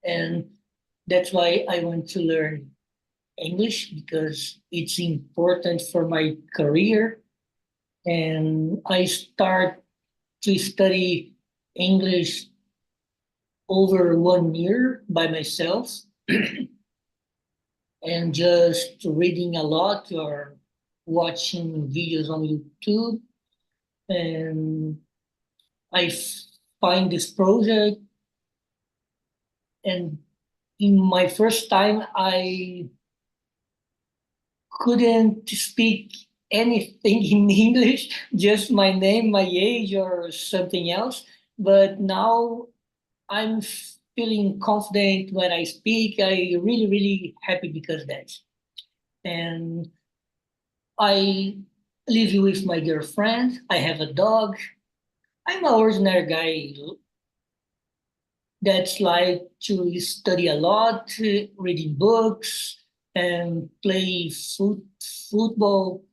And that's why I want to learn English because it's important for my career. And I start to study English over 1 year by myself and just reading a lot or watching videos on YouTube. And I find this project, and in my first time, I couldn't speak anything in English, just my name, my age, or something else. But now I'm feeling confident when I speak. I really, really happy because of that. And I live with my girlfriend. I have a dog. I'm an ordinary guy that's like to study a lot, reading books, and play football.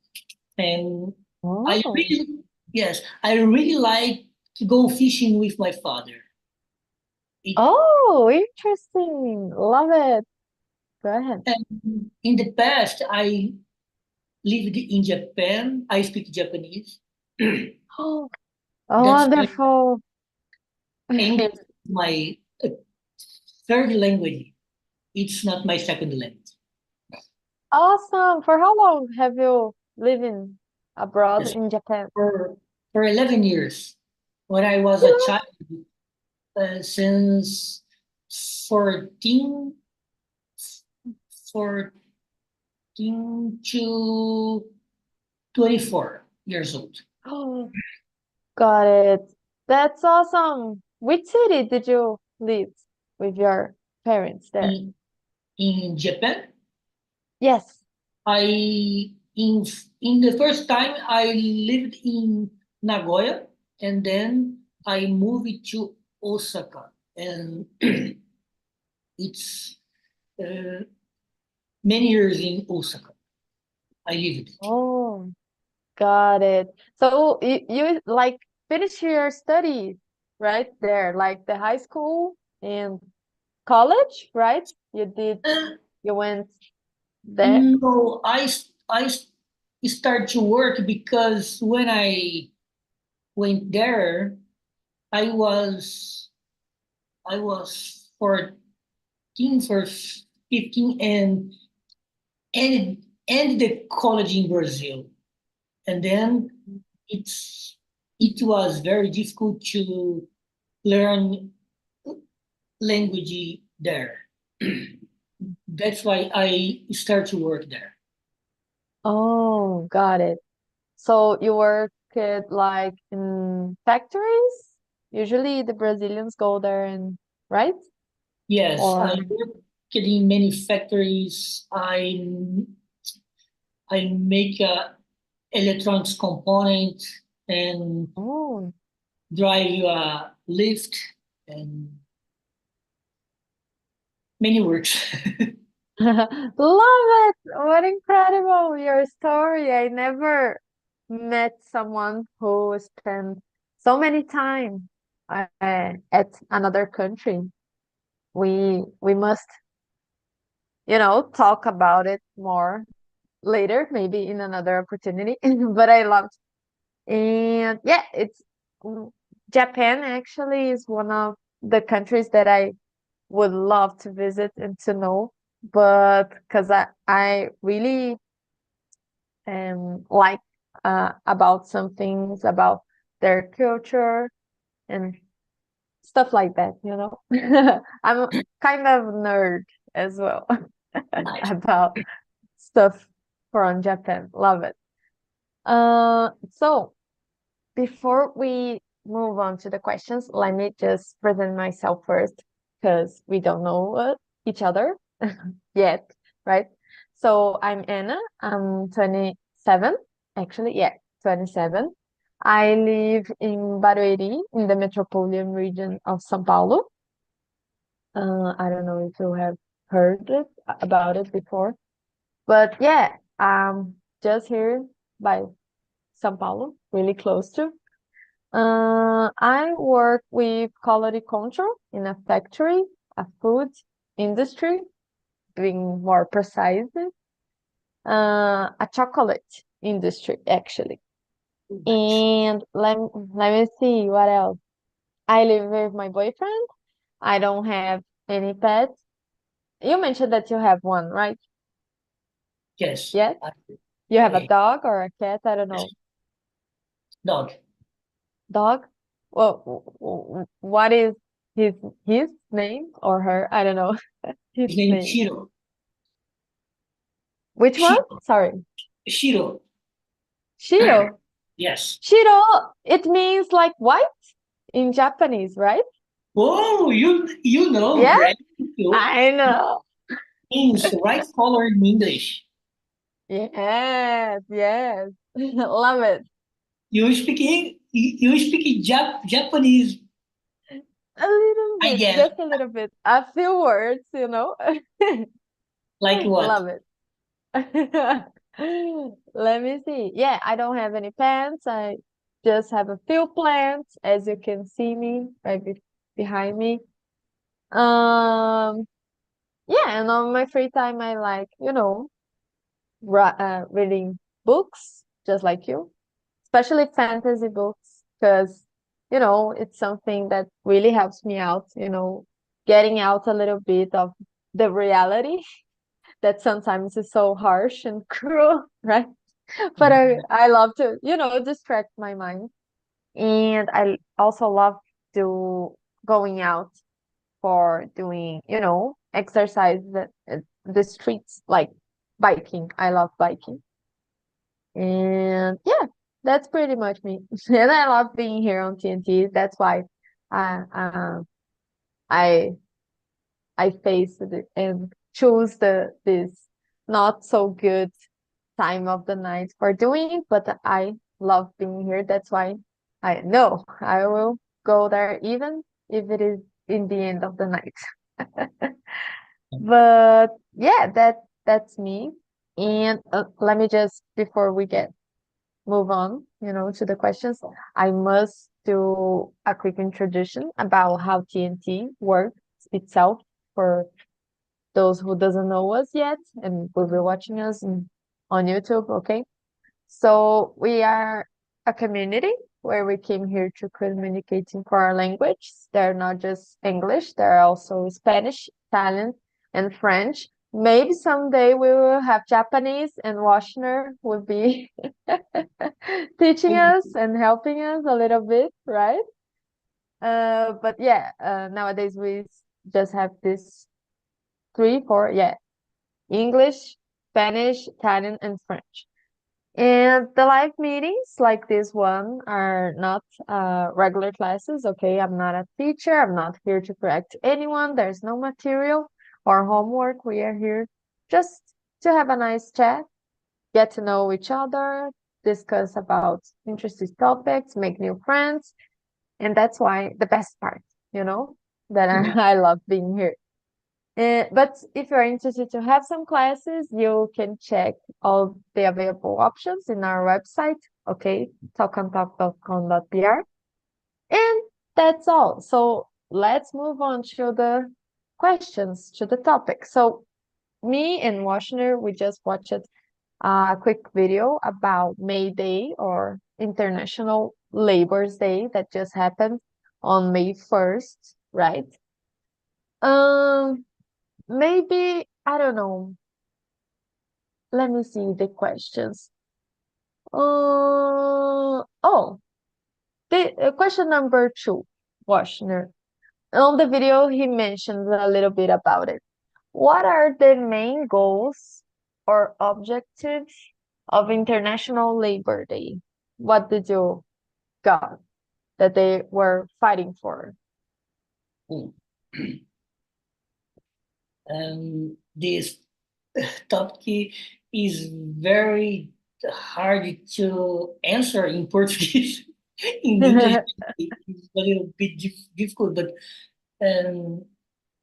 And I Oh, really, yes, I really like to go fishing with my father. It, oh, interesting. Love it. Go ahead. and in the past, I lived in Japan. I speak Japanese. Oh, That's why wonderful. English is my third language. It's not my second language. Awesome. For how long have you living abroad Yes, in Japan? for for 11 years. When I was a child, since 14, 14 to 24 years old. Oh, got it. That's awesome. Which city did you live with your parents there? In, in Japan, Yes. I in the first time I lived in Nagoya, and then I moved to Osaka, and it's uh, many years in Osaka. I lived it. Oh, got it. So you like finish your studies right there, like the high school and college, right? Uh, You went there? no, I started to work because when I went there, I was I was 14 for 15 and ended the college in Brazil. And then it's it was very difficult to learn language there. That's why I started to work there. Oh, got it. So you work at like in factories? Usually the Brazilians go there and right? Yes, I Or worked in many factories. I make a electronics component and oh, drive a lift and many works. love it. What incredible your story. I never met someone who spent so many time at another country. We must, talk about it more later, maybe in another opportunity. But I loved, and yeah, mm, Japan actually is one of the countries that I would love to visit and to know, but because I really like about some things about their culture and stuff like that, you know. I'm kind of nerd as well Nice. about stuff from Japan. Love it. So before we move on to the questions, let me just present myself first because we don't know each other yet, right? So I'm Anna. I'm 27, actually, yeah, 27. I live in Barueri in the metropolitan region of São Paulo. I don't know if you have heard about it before, but yeah, just here by São Paulo, really close to. I work with quality control in a factory. a food industry, being more precise, a chocolate industry, actually. Nice. And let me see what else. I live with my boyfriend. I don't have any pets. You mentioned that you have one, right? Yes. Yes? You have a I, dog or a cat? I don't yes. know. Dog. Dog? Well, what is his his name or her? I don't know. His His name is name. Shiro. Which one? Shiro. Sorry. Shiro. Shiro. Yes. Shiro, it means like white in Japanese, right? Oh, you know, Yeah, great. You I know. means right color in English. Yes, yes. Love it. You speak Japanese, A little I bit, guess. just a little bit. A few words, you know. Like what? Love it. Let me see. Yeah, I don't have any plants. I just have a few plants, as you can see me right behind me. Um, yeah, and on my free time, I like, reading books, just like you, especially fantasy books, because, it's something that really helps me out, getting out a little bit of the reality that sometimes is so harsh and cruel, right? But I love to, distract my mind. And I also love to going out for doing, exercise the streets, like biking. I love biking. And yeah, that's pretty much me. And I love being here on TNT. That's why I I I face it and choose this not so good time of the night for doing it, but I love being here. That's why I know I will go there even if it is in the end of the night. But yeah, that's me. And let me just before we get move on, to the questions, I must do a quick introduction about how TNT works itself for those who doesn't know us yet and will be watching us on YouTube, okay? So we are a community where we came here to communicating for our language. They're not just English, they're also Spanish, Italian, and French. Maybe someday we will have Japanese and Washner will be teaching us and helping us a little bit, right? But yeah, nowadays we just have this three, four, yeah, English, Spanish, Italian, and French. And the live meetings like this one are not regular classes, okay? I'm not a teacher. I'm not here to correct anyone. There's no material or homework. We are here just to have a nice chat, get to know each other, discuss about interesting topics, make new friends. And that's why the best part, that I love being here. But if you're interested to have some classes, you can check all the available options in our website, okay, talkandtalk.com.br. And that's all. So let's move on to the questions, to the topic. So me and Washner, we just watched a quick video about May Day or International Labor's Day that just happened on May 1st, right? Um, Maybe, I don't know. Let me see the questions. Oh, the question number two, Washner. On the video, he mentioned a little bit about it. What are the main goals or objectives of International Labor Day? What did you got that they were fighting for? Mm. This topic is very hard to answer in Portuguese. In English, it's a little bit difficult, but um,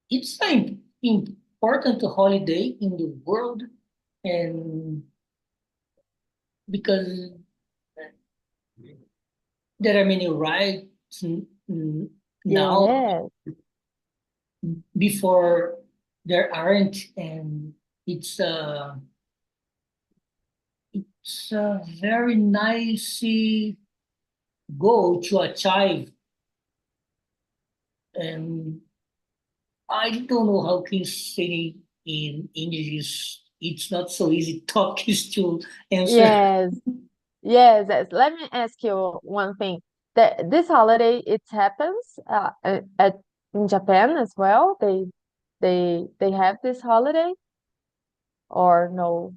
it's an important holiday in the world, and because there are many rights now, Yes. before there aren't, and it's a it's a very nice goal to achieve, and I don't know how can say in English. It's not so easy talk is to answer. Yes, yes, yes. Let me ask you one thing. This holiday, it happens in Japan as well. They have this holiday or no?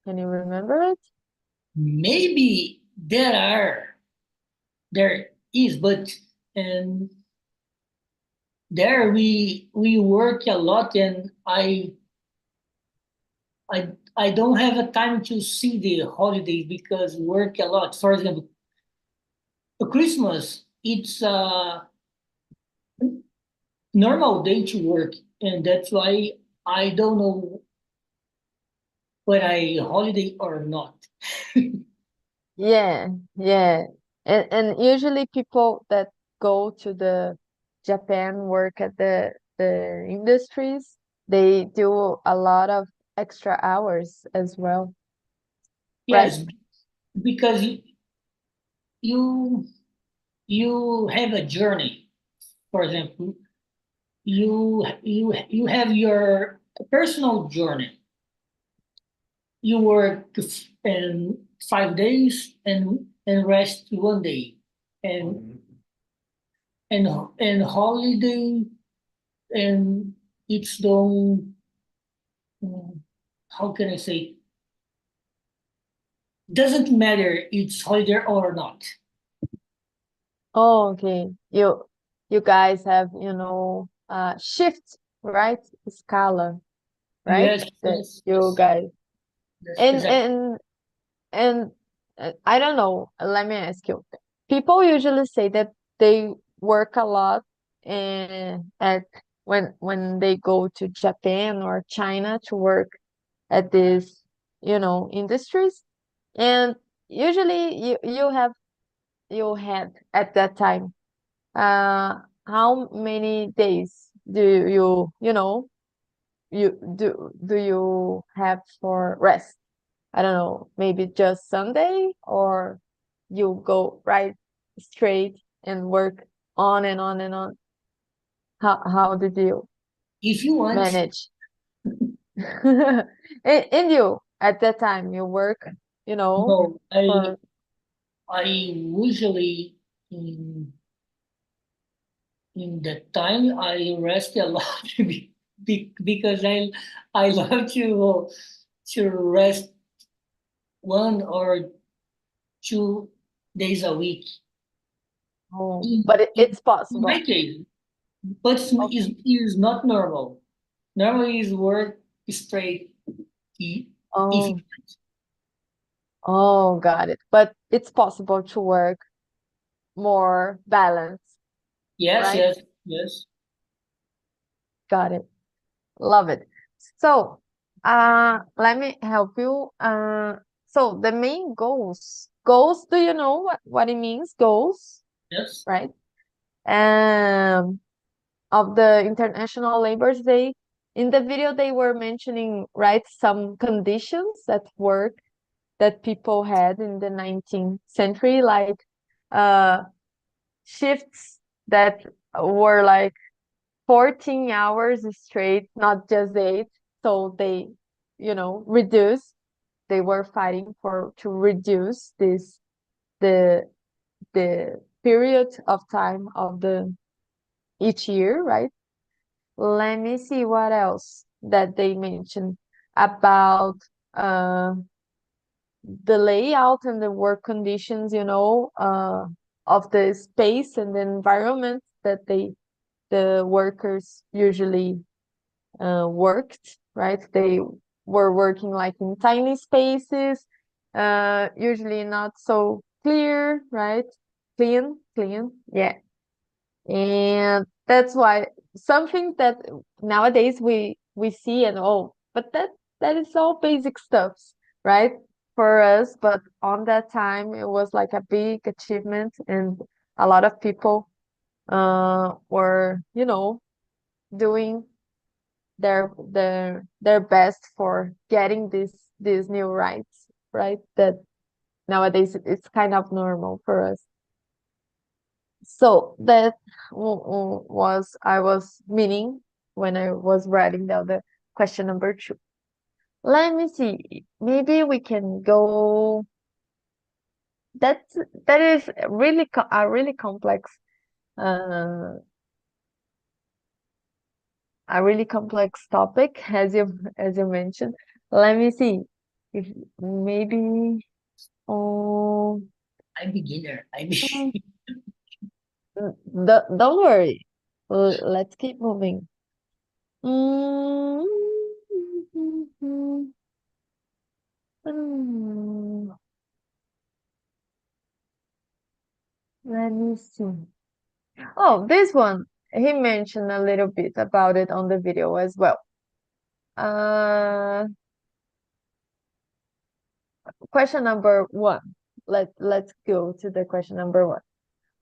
Can you remember it? Maybe there is, but and there we work a lot, and I don't have a time to see the holidays because work a lot. For example, Christmas, it's a normal day to work, and that's why I don't know whether I holiday or not. Yeah, yeah. And usually people that go to the Japan work at the industries, they do a lot of extra hours as well, right? Yes, because you you have a journey. For example, you have your personal journey. You work in 5 days and rest 1 day, and and holiday, and it's don't, how can I say, doesn't matter it's holiday or not. Oh, okay. You guys have, shift, right? Scala, right? Yes, That yes, you yes, guys yes, and exactly. and and I don't know. Let me ask you. People usually say that they work a lot and at when they go to Japan or China to work at these, industries. And usually you had at that time, how many days do you have for rest? I don't know, maybe just Sunday, or you go right straight and work on and on and on. How did you If you want, manage? And you at that time you work, no, for I usually in that time I rest a lot because I love to rest 1 or 2 days a week. home, In, but in, it's in my possible. case, but Okay. is not normal. Normal is work straight. If Oh, oh, got it. But it's possible to work more balanced, yes, right? yes, yes, Got it. Love it. So, let me help you. So the main goals, do you know what it means? Goals, yes. right? Um, of the International Labor Day. In the video, they were mentioning, right, some conditions at work that people had in the 19th century, like uh, shifts that were like 14 hours straight, not just 8. So they, reduce. They were fighting for to reduce the the period of time of the each year, right? Let me see what else that they mentioned about uh the layout and the work conditions, of the space and the environment that the workers usually worked, right? They were working like in tiny spaces, usually not so clear, right? Clean, yeah. And that's why something that nowadays we see and oh, but that is all basic stuffs, right? For us, but on that time it was like a big achievement, and a lot of people were, doing their best for getting these new rights, right? That nowadays it's kind of normal for us. So that was I was meaning when I was writing down the question number 2. Let me see. Maybe we can go. That is really a really complex uh, a really complex topic, as you mentioned. Let me see if maybe. Oh, I'm beginner. don't worry. Let's keep moving. Mm, mm, Let me see. Oh, this one. He mentioned a little bit about it on the video as well. Uh, Question number 1. Let's go to the question number 1.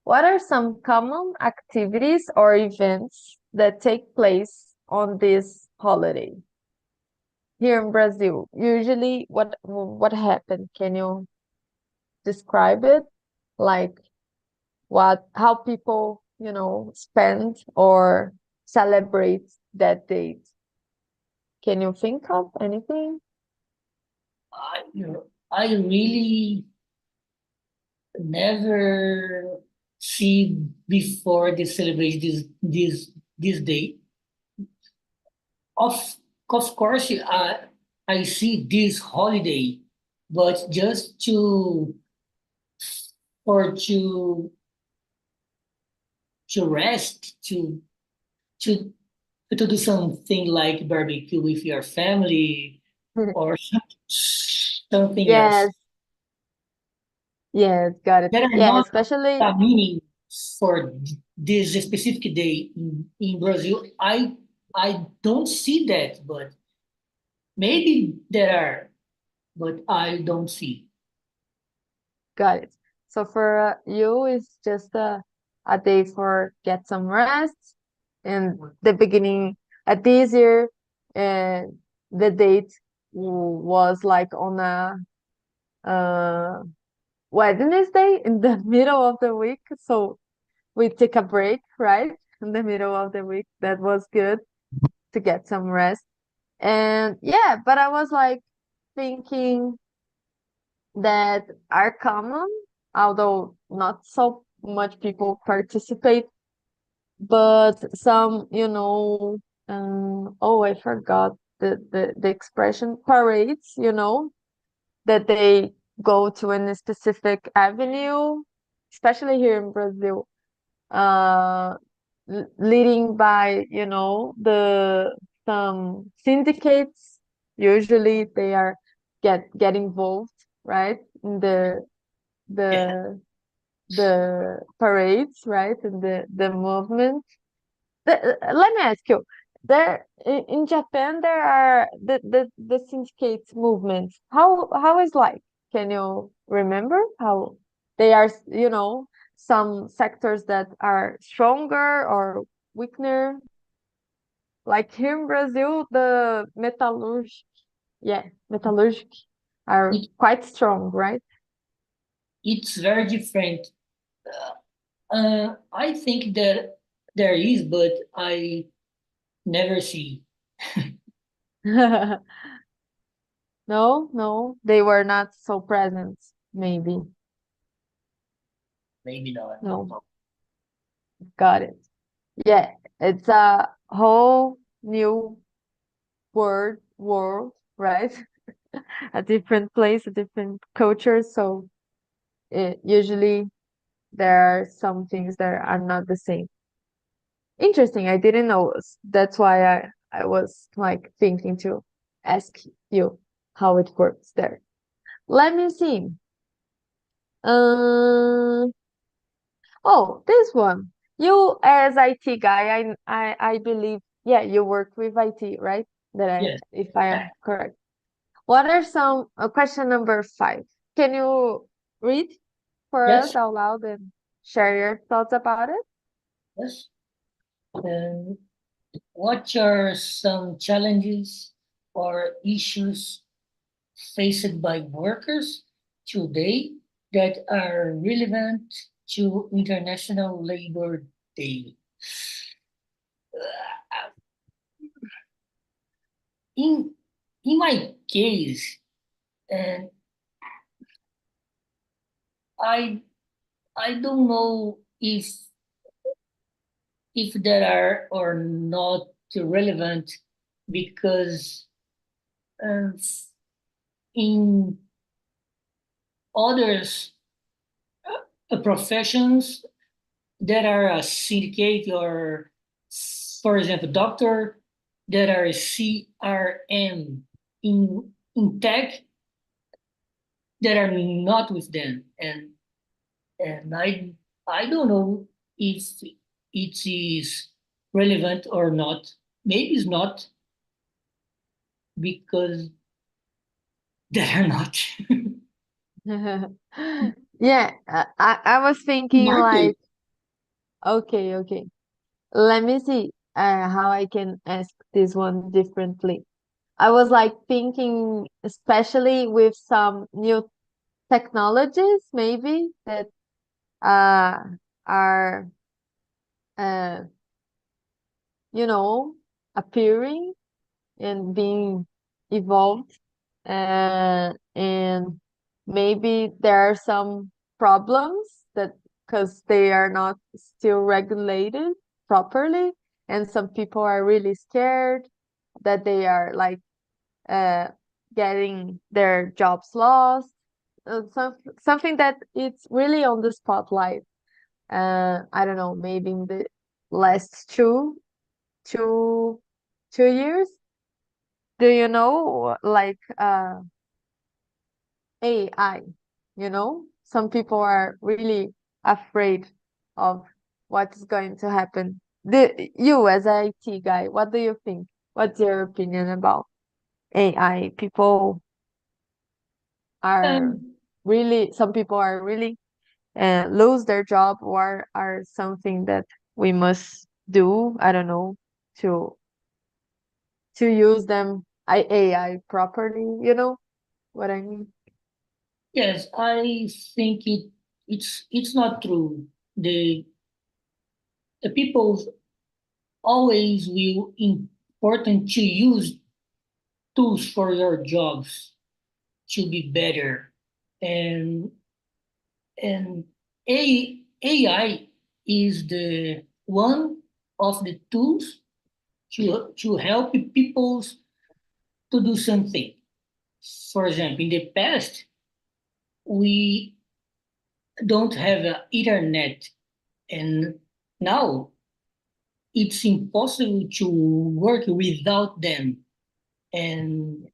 What are some common activities or events that take place on this holiday here in Brazil? Usually, what happened? Can you describe it? Like how people, spend or celebrate that date? Can you think of anything? I really never see before the celebration this day. Of of course, I see this holiday, but just or to rest, to to do something like barbecue with your family or something else. Yes, yes, got it. There are Yeah, not especially a meaning for this specific day in Brazil. I don't see that, but maybe there are, but I don't see. got it. So for you, it's just a day for get some rest. And the beginning at this year, and the date was like on a uh, Wednesday in the middle of the week. So we took a break, right? In the middle of the week. That was good to get some rest. And yeah, but I was like thinking that are common, although not so much people participate, but some, oh, I forgot the expression parades, that they go to a specific avenue, especially here in Brazil, uh, leading by, the some syndicates. Usually they are get involved, right, in Yeah, the the parades, right, and the movement. Let me ask you, there in Japan there are the syndicate movements. How is like? Can you remember how they are? Some sectors that are stronger or weaker. Like here in Brazil, the metallurgic are it, quite strong, right? it's very different. I think that there is, but I never see. No, no, they were not so present, maybe. Maybe not. No, got it. Yeah, it's a whole new world, right? A different place, a different culture. So usually there are some things that are not the same. Interesting. I didn't know. That's why I was like thinking to ask you how it works there. Let me see. Um, oh, this one. You as IT guy, I believe, yeah, you work with IT, right? Yes, If I am correct. What are some, question number 5. Can you read for us yes, out loud and share your thoughts about it? yes. Uh, what are some challenges or issues faced by workers today that are relevant to International Labor Day? In in my case, and I I don't know if there are or not relevant because uh, in others professions there are a syndicate or, for example, doctor, there are CRM in tech that are not with them, and I don't know if it is relevant or not. Maybe it's not because they are not. Yeah, I was thinking Market. like, okay, let me see how I can ask this one differently. I was like thinking, especially with some new technologies, maybe that uh, are, uh, you know, appearing and being evolved, and maybe there are some problems that because they are not still regulated properly, and some people are really scared that they are like uh, getting their jobs lost. Something that it's really on the spotlight. I don't know, maybe in the last two, 2 years. Do you know, like AI? Some people are really afraid of what's going to happen. You, as a IT guy, what do you think? What's your opinion about AI? Um, Some people are really lose their job, or are something that we must do, I don't know, to use them AI properly, you know what I mean? yes, I think it's not true. The people always will important to use tools for your jobs to be better, and and AI is the one of the tools to help people to do something. For example, in the past, we don't have internet, and now it's impossible to work without them. And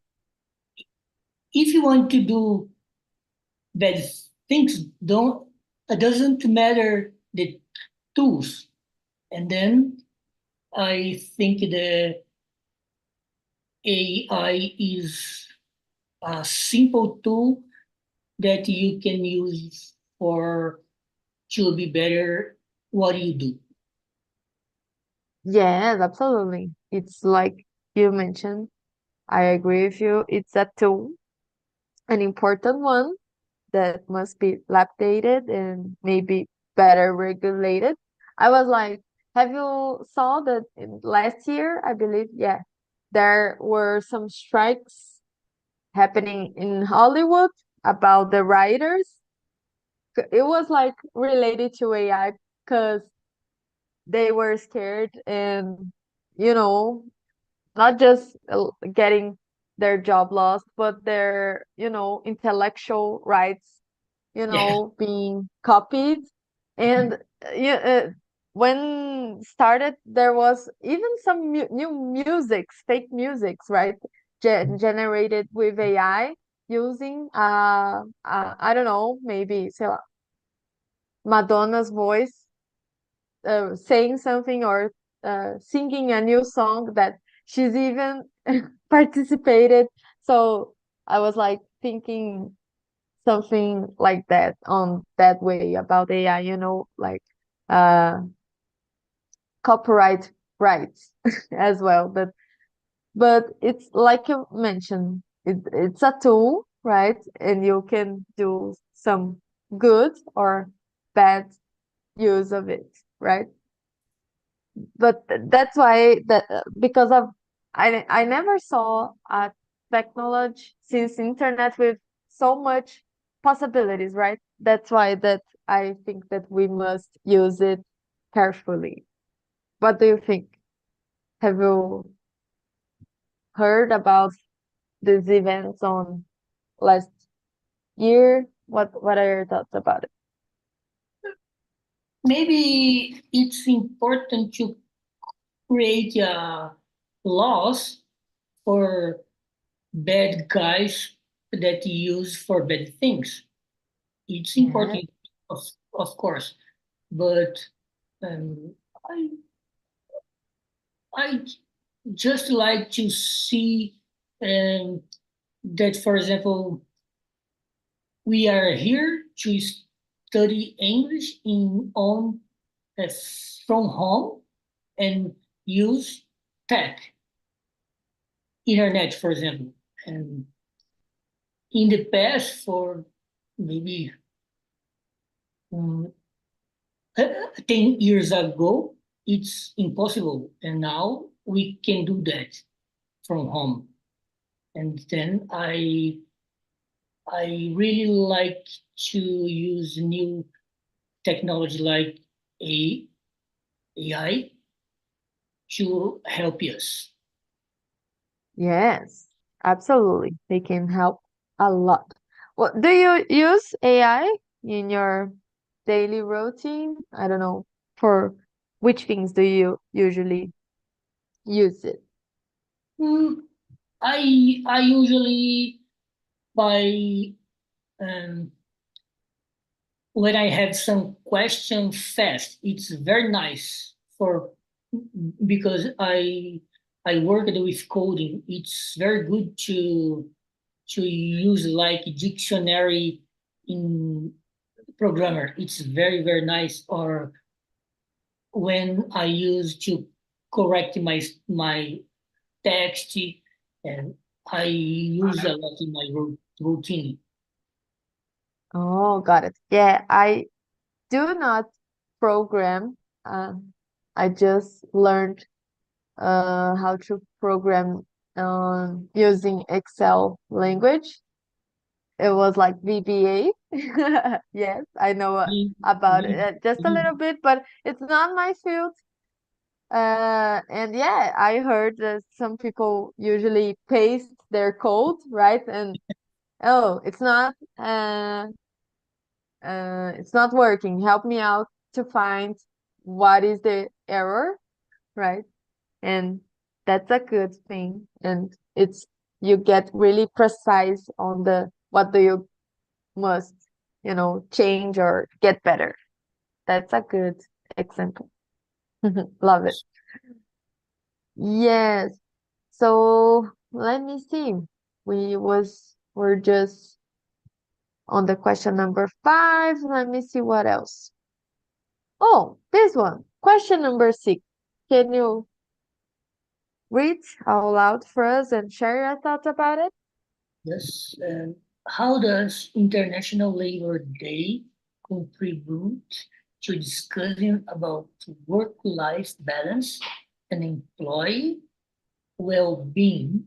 if you want to do bad things, don't it doesn't matter the tools. And then I think the AI is a simple tool that you can use for to be better what you do. Yes, absolutely. It's like you mentioned. I agree with you. It's a tool, an important one that must be updated and maybe better regulated. I was like, have you saw that in last year, I believe, yeah, there were some strikes happening in Hollywood about the writers. It was like related to AI because they were scared, and you know not just getting their job lost, but their intellectual rights Yeah, being copied. And yeah, when started, there was even some new musics, fake musics, right? Generated with AI, using I don't know, maybe so Madonna's voice, saying something, or singing a new song that she's even participated. So I was like thinking something like that, on that way, about AI, like uh, copyright rights. as well. But it's like you mentioned, it's a tool, right? And you can do some good or bad use of it, right? But that's why that because of I never saw a technology since internet with so much possibilities, right? That's why that I think that we must use it carefully. What do you think? Have you heard about these events on last year? What are your thoughts about it? Maybe it's important to create laws for bad guys that use for bad things. It's Yeah. important, of, of course, but um, I I just like to see that, for example, we are here to study English in on uh, from home and use tech, internet, for example. And in the past, for maybe um, 10 years ago, it's impossible. And now we can do that from home. And then I really like to use new technology like A- AI to help us. Yes, absolutely. They can help a lot. Well, do you use AI in your daily routine? I don't know. For which things do you usually use it? Mm, I usually buy um, when I have some question fast. It's very nice for because I worked with coding. It's very good to use like dictionary in programmer. It's very nice. Or when I use to correct my text, and I use a lot in my routine. Oh, got it. Yeah, I do not program. I just learned how to program using Excel language. It was like VBA. Yes, I know about it just a little bit, but it's not my field. And yeah, I heard that some people usually paste their code, right? And oh, it's not working. Help me out to find what is the error, right? And that's a good thing. And it's you get really precise on the what do you must, change or get better. That's a good example. Love it. Yes. So let me see. We're just on the question number 5. Let me see what else. Oh, this one. Question number 6. Can you read out loud for us and share your thoughts about it? Yes. How does International Labor Day contribute to discussing about work-life balance and employee well-being?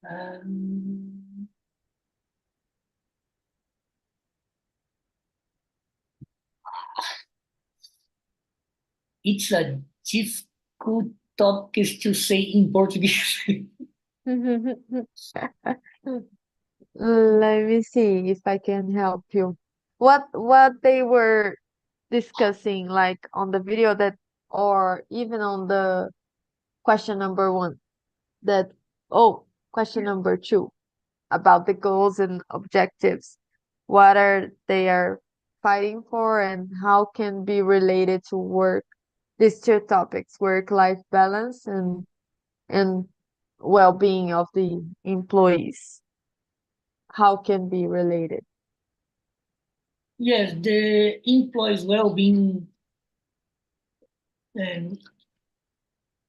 Um, it's a difficult topic to say in Portuguese. Let me see if I can help you. What they were discussing, like on the video that, or even on the question number 1, that, oh, question number 2 about the goals and objectives. What are they are fighting for and how can be related to work, these two topics, work-life balance and well-being of the employees. How can be related? Yes, the employees' well-being and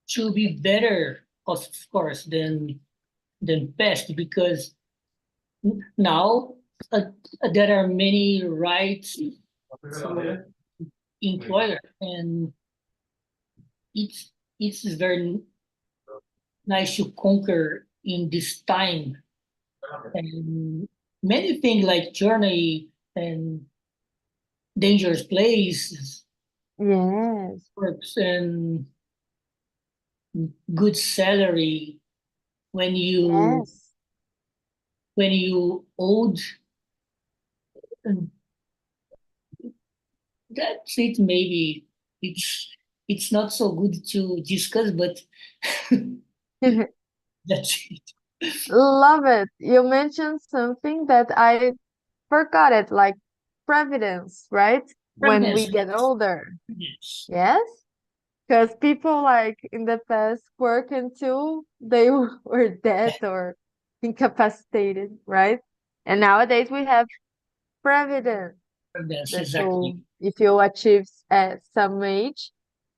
should be better, of course, than past, because now there are many rights for employer, and it's very nice to conquer in this time, and many things like journey and dangerous places Yes, works and good salary when you yes, old, and that's it. Maybe it's it's not so good to discuss, but that's it. love it. You mentioned something that I forgot it, like previdence, right? When we Pregnancy, get yes. older. Yes. Yes? Because people like in the past work until they were dead or incapacitated, right? And nowadays we have previdence Pregnancy, that exactly. if you achieve some age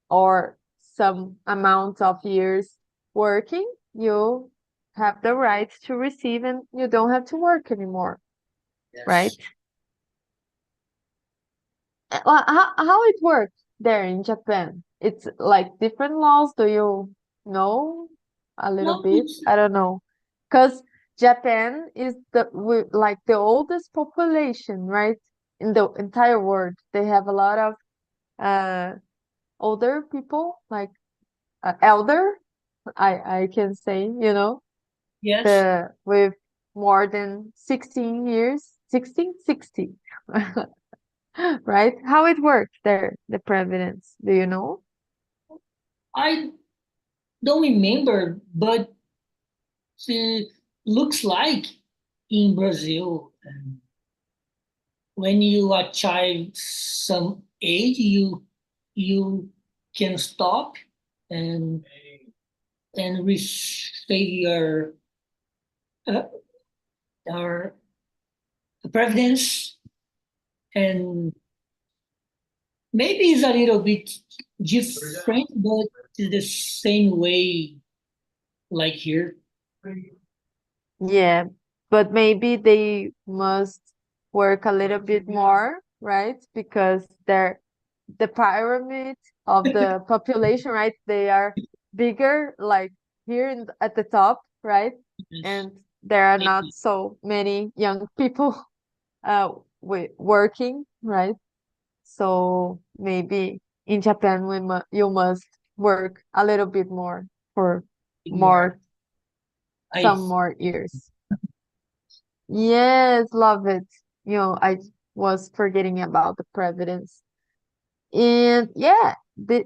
or some amount of years working, you have the right to receive and you don't have to work anymore, right? Yes. Well, how it works there in Japan? It's like different laws. Do you know a little No, bit? it's I don't know. Because Japan is like the oldest population, right? In the entire world. They have a lot of uh older people, like elder, I can say, yes. the with more than 16 years, 16, 60. Right? How it works there, the presidents, do you know? I don't remember, but it looks like in Brazil, when you achieve some age, you can stop and receive uh, your preference, and maybe it's a little bit different, but it's the same way like here. Yeah, but maybe they must work a little bit more, right? Because the pyramid of the population, right? They are bigger, like here at the top, right? Yes, And there are not maybe. so many young people working, right? So maybe in Japan you must work a little bit more for More. more I some more years. Yes, love it. I was forgetting about the presidents. And yeah,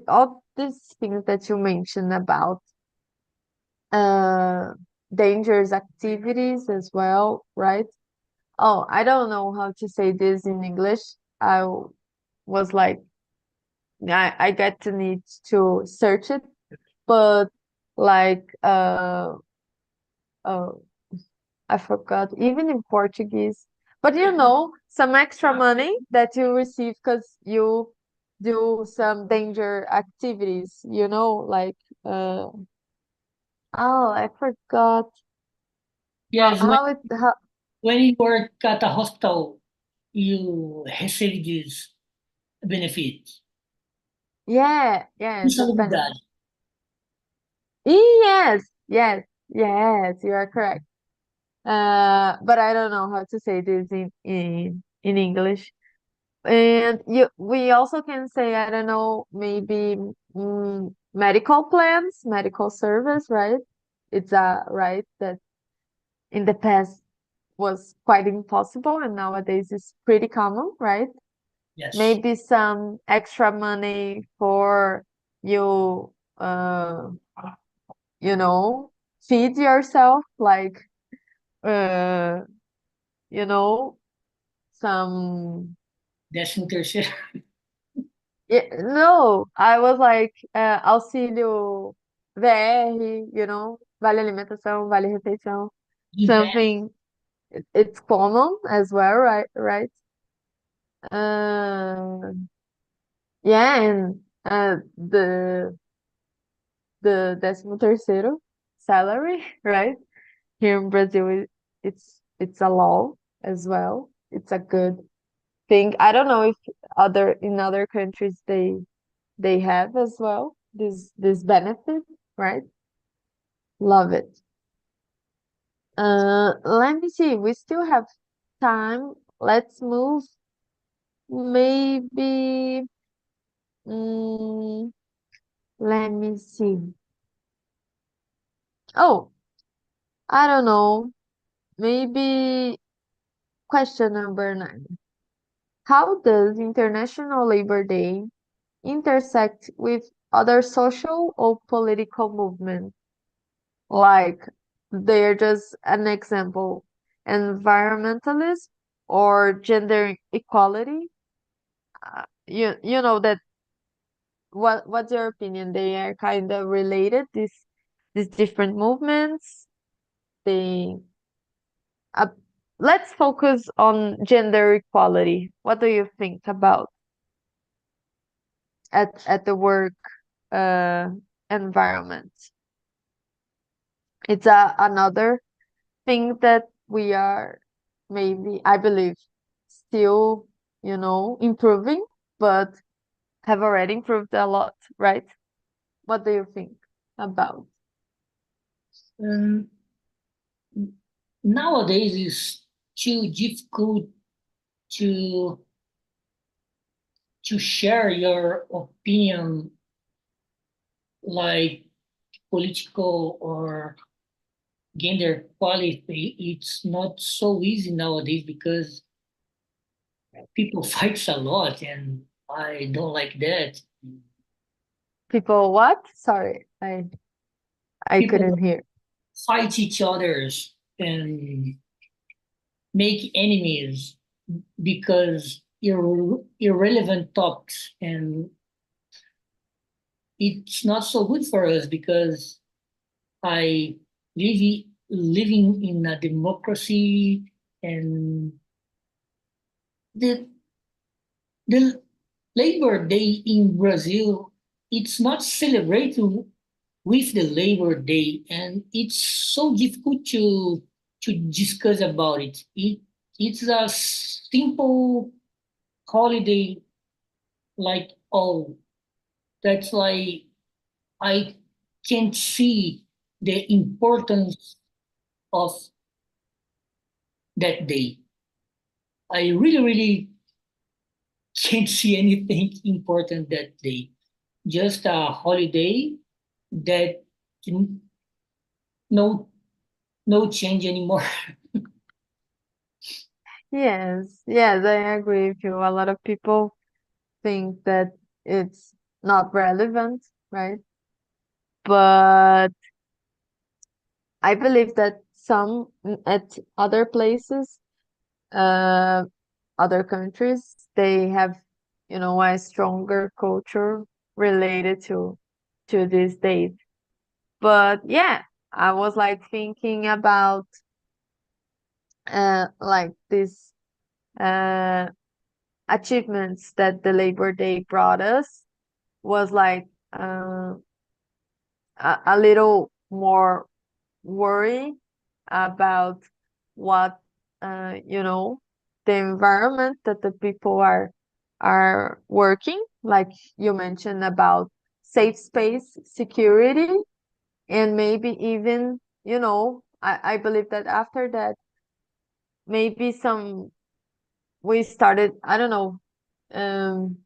all these things that you mentioned about uh dangerous activities as well, right? Oh, I don't know how to say this in English. Was like I get to need to search it, but like uh I forgot, even in Portuguese. But some extra money that you receive because you do some danger activities, like uh oh, I forgot yes, how when you work at a hospital, you receive this benefit. yeah, yeah, the benefit. Insalubridade. Yes, yes, yes, you are correct. But I don't know how to say this in English. And we also can say, I don't know, maybe medical plans, medical service, right? It's a right that in the past was quite impossible and nowadays is pretty common, right? Yes. Maybe some extra money for you, uh, you know, feed yourself, like, uh, you know, some. Décimo terceiro. Yeah, no, I was like, auxílio VR, vale alimentação, vale refeição, Invest. something it's common as well, right? Right? Uh, yeah, and The 13º salary, right? Here in Brazil, it's a law as well. It's a good thing. I don't know if in other countries they have as well this benefit, right? Love it. Let me see. We still have time. Let's move. Maybe. Mm, let me see. Oh, I don't know. Maybe question number 9. How does International Labor Day intersect with other social or political movements? Like, they're just an example, environmentalism or gender equality. You know that what's your opinion? They are kind of related, these different movements. They uh, let's focus on gender equality. What do you think about at the work uh environment? It's another thing that we are, maybe, I believe, still, improving, but have already improved a lot, right? What do you think about? Um, Nowadays it's too difficult to share your opinion, like political or gender equality. It's not so easy nowadays because people fight a lot, and I don't like that. People what? Sorry, I couldn't People hear. fight each others and make enemies because irrelevant topics, and it's not so good for us because I living in a democracy, and the the Labor Day in Brazil, it's not celebrated with the Labor Day, and it's so difficult to discuss about it. It's a simple holiday, like, oh, that's why I can't see the importance of that day. I really can't see anything important that day. Just a holiday that no no change anymore. Yes, I agree with you. A lot of people think that it's not relevant, right? But I believe that at other places, uh, other countries, they have, a stronger culture related to this date. But yeah, I was like thinking about like these uh achievements that the Labor Day brought us, was like a little more worry about what the environment that the people are working, like you mentioned, about safe space, security, and maybe even, I believe that after that, maybe we started, I don't know, um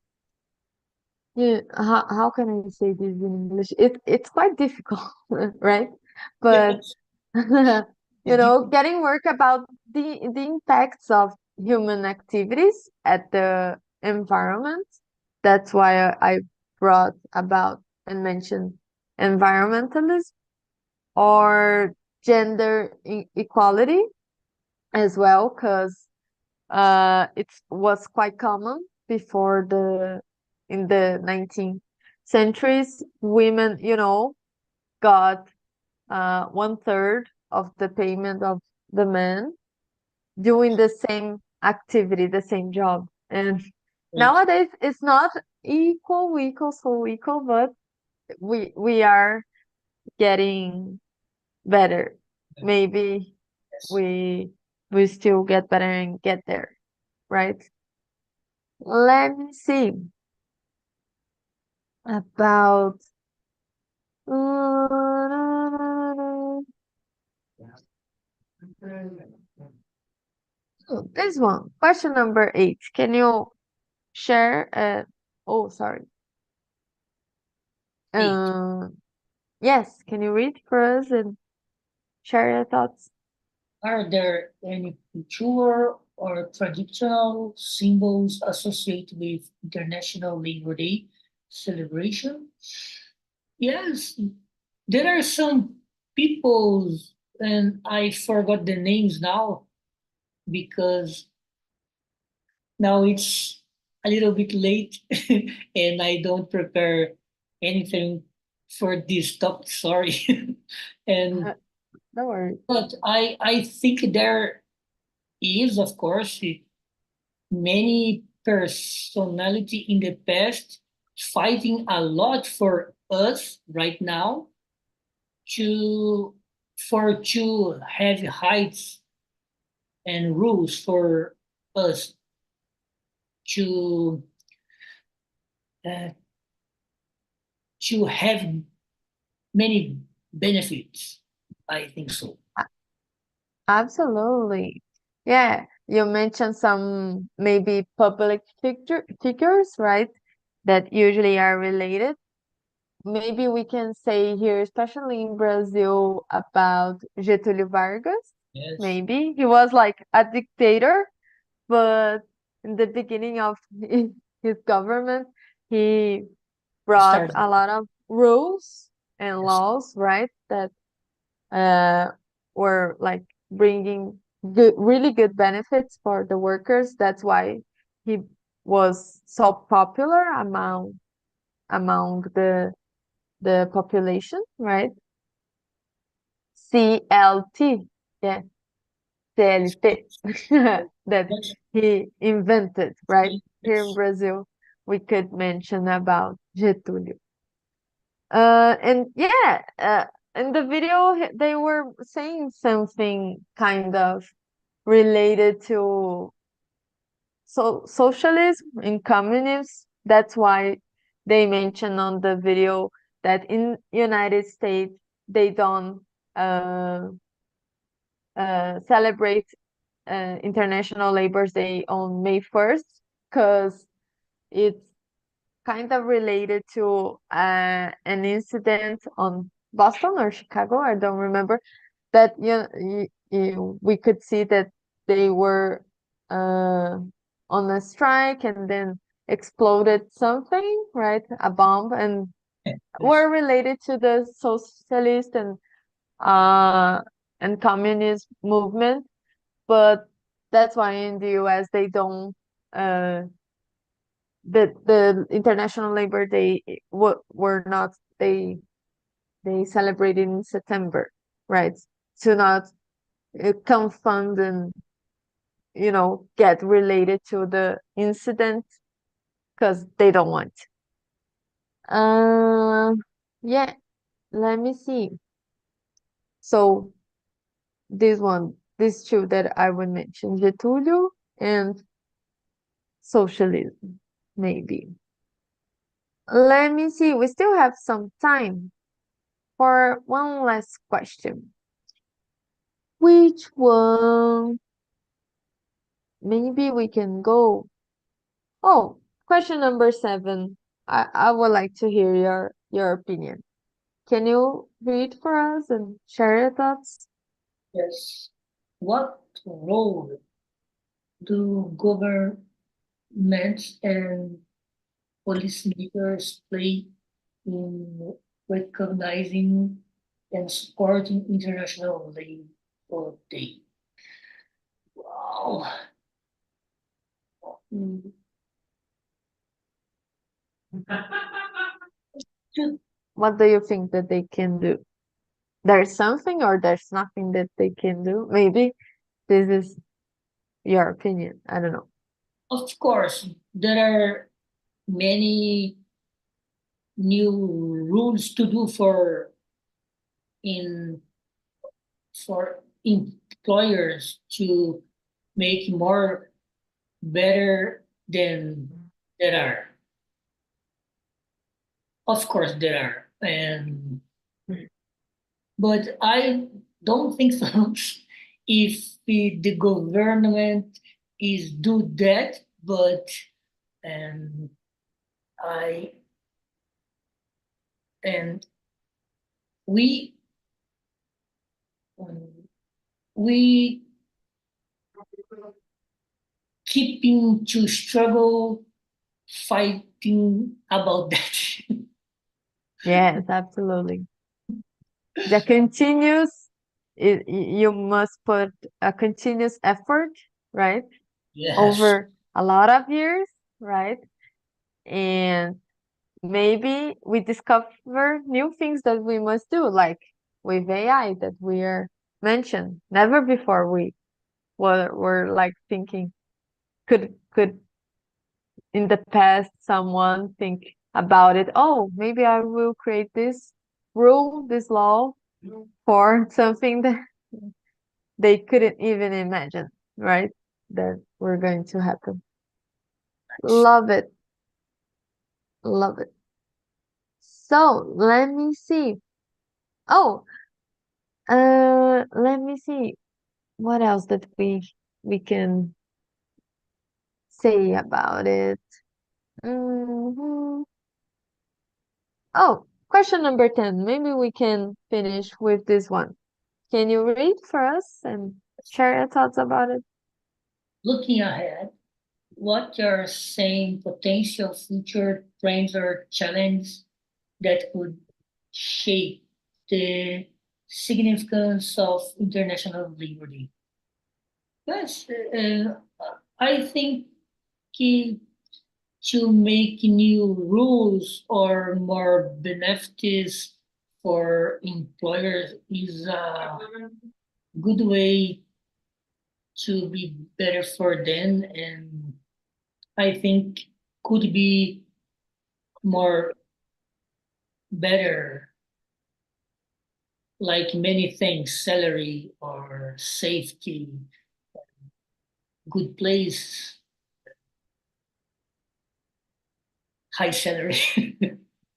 yeah, how can I say this in English? It's quite difficult, right? But Yes, it's different. getting work about the impacts of human activities at the environment. That's why I brought about and mentioned environmentalism or gender equality as well, because it was quite common before in the 19th centuries. Women, got 1/3 of the payment of the men doing the same activity, the same job. And Right. nowadays, it's not. so equal, but we are getting better. Maybe Yes. we still get better and get there, right? Let me see about this one. Question number 8. Can you share? Oh, sorry. Hey, Yes. Can you read for us and share your thoughts? are there any cultural or traditional symbols associated with International Labor Day celebration? Yes, there are some people, and I forgot the names now because now it's a little bit late and I don't prepare anything for this topic. Sorry. and Don't worry. but I think there is, of course, many personality in the past fighting a lot for us right now to to have heights and rules for us to uh, to have many benefits. I think so. Absolutely. Yeah, you mentioned some maybe public figures, right? That usually are related. Maybe we can say here, especially in Brazil, about Getúlio Vargas. Yes, Maybe he was like a dictator, but in the beginning of his government, he brought start. a lot of rules and Yes, laws, right? That uh, were like bringing really good benefits for the workers. That's why he was so popular among the population, right? CLT, yeah, CLT, that yes, he invented, right? Here in yes. Brazil, we could mention about Getúlio. And yeah, in the video, they were saying something kind of related to socialism and communism. That's why they mention on the video that in United States they don't uh, celebrate International Labor Day on May 1st because it's kind of related to an incident on Boston or Chicago, I don't remember, that we could see that they were uh, on a strike and then exploded something, right? A bomb, and Yes. were related to the socialist uh, and communist movement. But that's why in the US they don't uh, the International Labor Day were not they celebrated in September, right? To not confound and get related to the incident because they don't want. Uh, yeah, let me see. So these two that I would mention, Getúlio and socialism, maybe. Let me see. We still have some time for one last question. Which one? Maybe we can go. Oh, question number 7. I would like to hear your opinion. Can you read for us and share your thoughts? Yes. What role do governments and policymakers play in recognizing and supporting International Labor Day? Wow. Mm, ju- What do you think that they can do? There's something or there's nothing that they can do? Maybe this is your opinion. I don't know. Of course, there are many new rules to do for employers to make more better than there are. Of course, there are, but I don't think so. If the government is do that, but and I and we we keeping to struggle fighting about that. Yes, absolutely. The you must put a continuous effort, right? Yes. Over a lot of years, right? And maybe we discover new things that we must do, like with AI that we are mentioned. Never before we were like thinking, could in the past someone think about it? Oh, maybe I will create this rule, this law for something that they couldn't even imagine, right? That we're going to happen. Love it. Love it. So let me see. Oh, let me see what else that we can say about it. Mhm. Oh, question number 10. Maybe we can finish with this one. Can you read for us and share your thoughts about it? Looking ahead, what are saying potential future trends or challenges that could shape the significance of international liberty? Yes, I think to make new rules or more benefits for employers is a good way to be better for them, and I think could be more better, like many things, salary or safety, good place, high salary.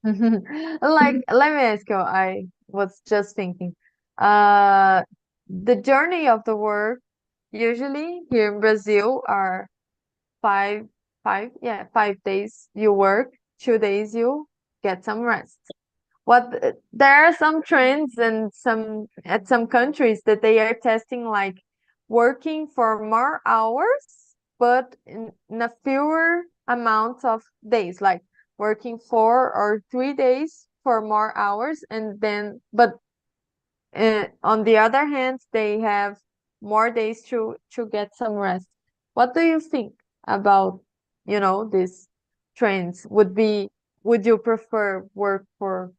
Like, let me ask you, I was just thinking, uh, the journey of the work usually here in Brazil are five, 5 days you work, 2 days you get some rest. There are some trends and some at some countries that they are testing like working for more hours, but in a fewer amounts of days, like working 4 or 3 days for more hours, and then but on the other hand, they have more days to get some rest. What do you think about, these trends? Would you prefer work for,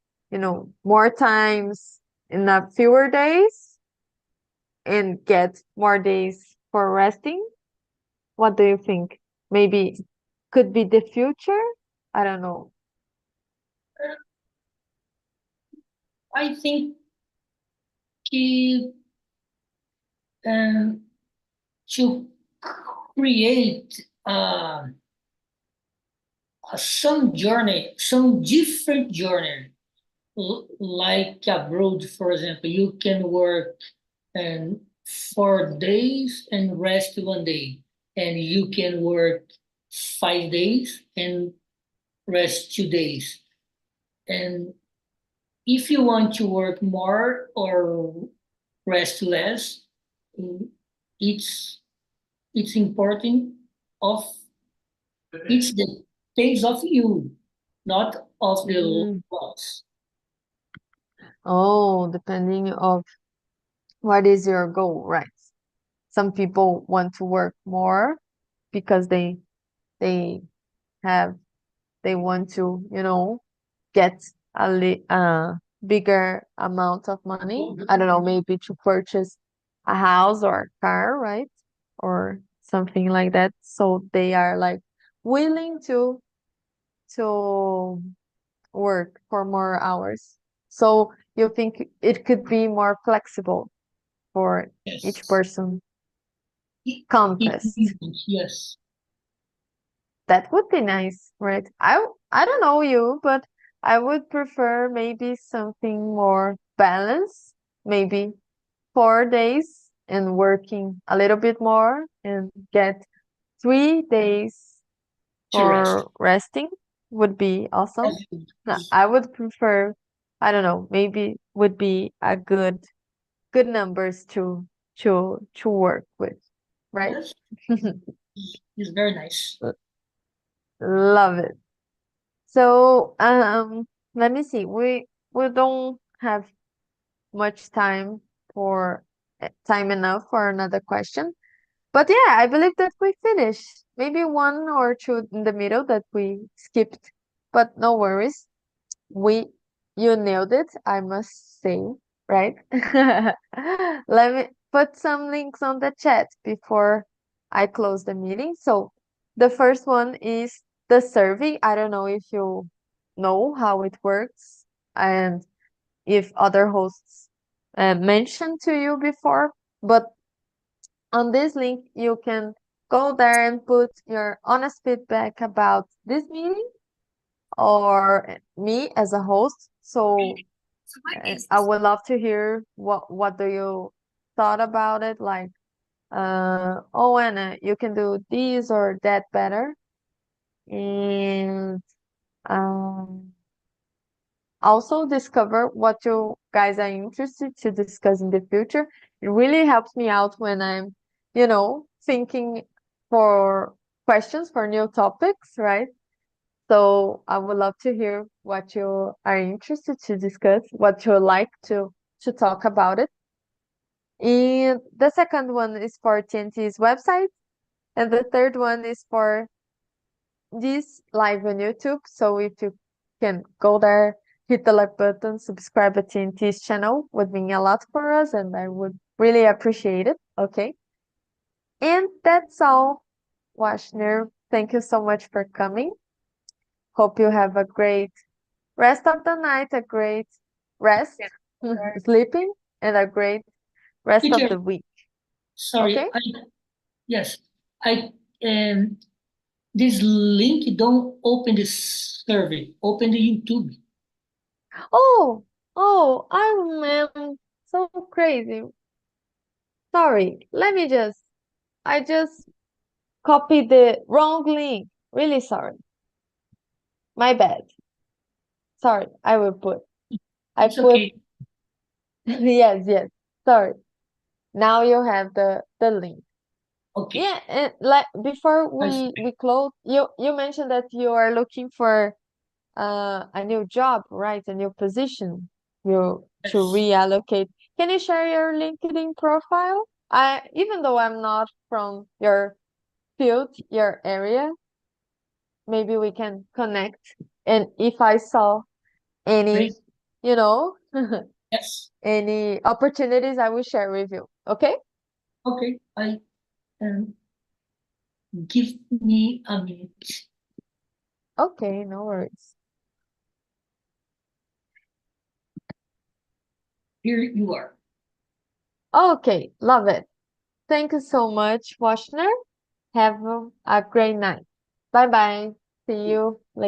more times in a fewer days and get more days for resting? What do you think? Maybe could be the future? I don't know. I think he, um, to create some journey, some different journey, like abroad, for example, you can work 4 days and rest 1 day, and you can work 5 days and rest 2 days. And if you want to work more or rest less, it's it's important of it's the things of you, not of the Mm. laws. Oh, depending of what is your goal, right? Some people want to work more because they have they want to, get a bigger amount of money. I don't know, maybe to purchase a house or a car, right? Or something like that. So they are like willing to work for more hours. So you think it could be more flexible for each Yes. person It, contest. yes. That would be nice, right? I don't know you, but I would prefer maybe something more balanced, maybe 4 days and working a little bit more and get 3 days To rest. for resting would be awesome. No, Yes. I would prefer, I don't know, maybe would be a good numbers to work with, right? Yes. It's very nice. Love it. So, let me see. We don't have much time for time enough for another question. But yeah, I believe that we finished. Maybe one or two in the middle that we skipped, but no worries. We You nailed it, I must say, right? Let me put some links on the chat before I close the meeting. So the first one is the survey. I don't know if you know how it works and if other hosts mentioned to you before, but on this link you can go there and put your honest feedback about this meeting or me as a host. So I would love to hear what do you thought about it, like oh, Anna, you can do this or that better. And um also discover what you guys are interested to discuss in the future. It really helps me out when I'm, thinking for questions for new topics, right? So I would love to hear what you are interested to discuss, what you like to talk about it. And the second one is for TNT's website, and the third one is for this live on YouTube. So if you can go there, hit the like button, subscribe to TNT's channel, would mean a lot for us, and I would really appreciate it. Okay. And that's all, Washner. Thank you so much for coming. Hope you have a great rest of the night, a great rest, sleeping, and a great rest of Teacher, the week. sorry. Okay? Yes. I this link don't open this survey. Open the YouTube. Oh, I'm so crazy. Sorry. I just copied the wrong link. Really sorry. My bad. Sorry. I It's put, okay. yes. Sorry. Now you have the link. Okay. Yeah, and like before I we close, you mentioned that you are looking for a new job, right? A new position. You to yes. reallocate. Can you share your LinkedIn profile? Even though I'm not from your field, your area, maybe we can connect. And if I saw any, Great. you know, Yes. any opportunities, I will share with you. Okay? Okay. I give me a minute. Okay, no worries. Here you are. Okay, love it. Thank you so much, Washner. Have a great night. Bye bye. See you later.